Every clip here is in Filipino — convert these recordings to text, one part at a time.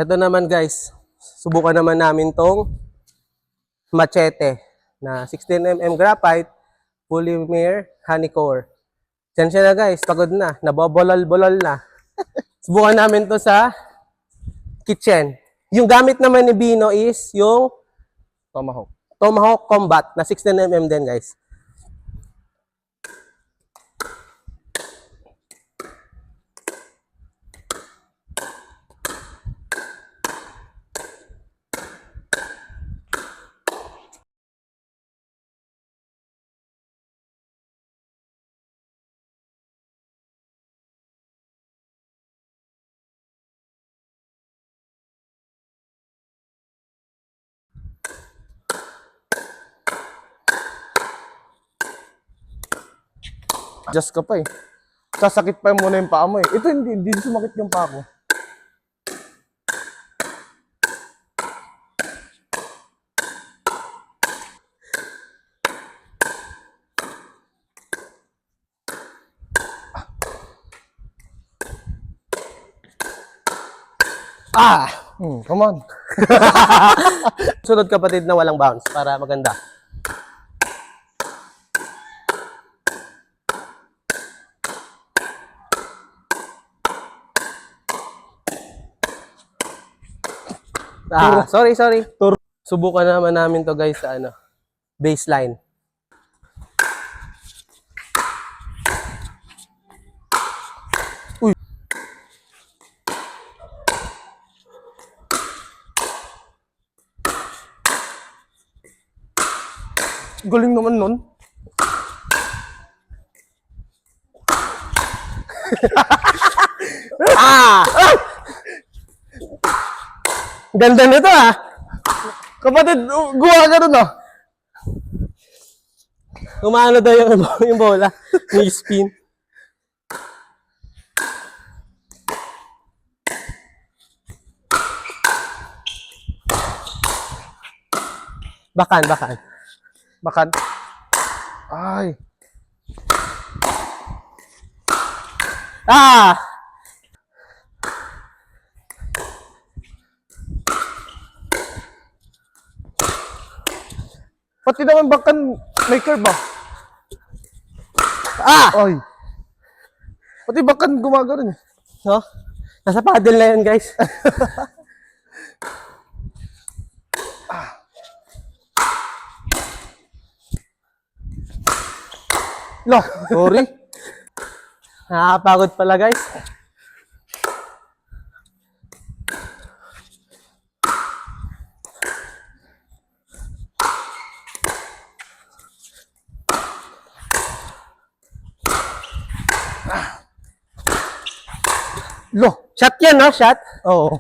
Ito naman guys, subukan naman namin tong machete na 16mm graphite polymer honey core. Diyan siya na guys, pagod na, nabobolol-bolol na. Subukan namin to sa kitchen. Yung gamit naman ni Bino is yung Tomahawk Combat na 16mm din guys. Adjust ka pa eh. Sasakit pa muna yung paa mo eh. Ito hindi sumakit yung paa ko. Come on. Sunod kapatid na walang bounce para maganda. Sorry. Subukan naman namin to guys sa baseline. Uy. Galing naman nun. Ganda nito Kapatid, gumawa ka nun Umano daw yung bola. Knee spin. Bakan. Bakan. Ay. Pati naman bakan may curve Ay. Pati bakan gumagano eh. No? Nasa paddle na yan guys. Lo, sorry. Nakakapagod pala guys. Lo, Shot yan no? Shot? oo.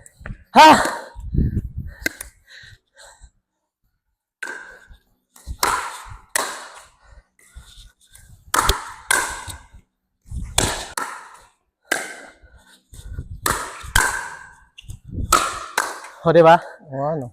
O diba? Ano?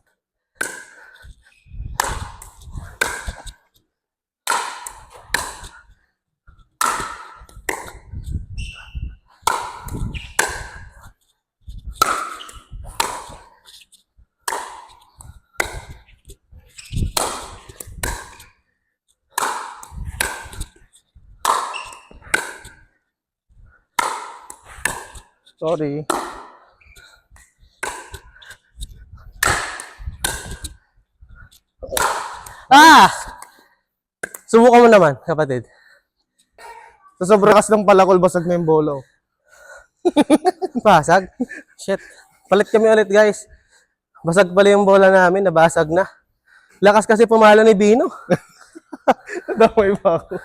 Sorry. Subukan mo naman, kapatid. Sa sobrang kas ng palakol, basag na yung bolo. Basag? Shit. Palit kami ulit, guys. Basag pala yung bola namin, nabasag na. Lakas kasi pumalo ni Bino. Damay pa ako.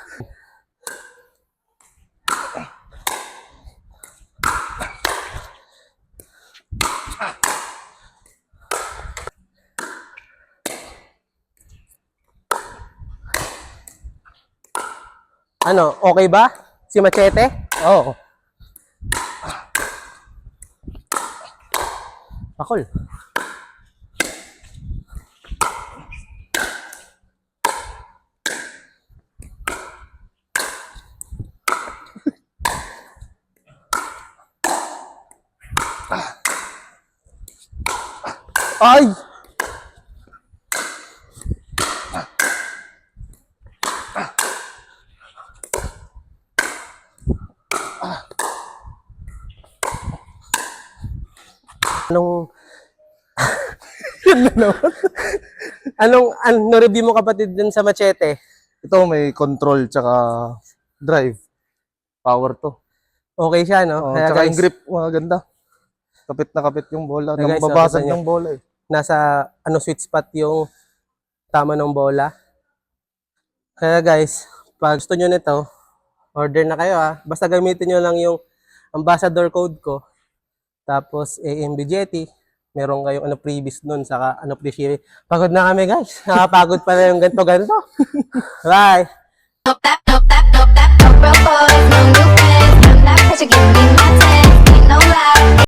Ano, okay ba? Si Machete? Oo. Pakol. Ay! Anong ano review mo kapatid dun sa machete? Ito may control tsaka drive. Power to. Okay siya, no? Oh, Kaya tsaka guys, yung grip, maganda. Kapit na kapit yung bola. Kaya guys, Nambabasag nakita niyo. ng bola eh. nasa sweet spot yung tama ng bola. Kaya guys, pag gusto nyo nito, order na kayo ha. Basta gamitin nyo lang yung ambassador code ko. Tapos AMB Jetty. Meron kayong previous nun, saka free shipping. Pagod na kami guys. Nakapagod pala yung ganto-ganto. Bye! No real boys, no new friends. I'm not what you give me.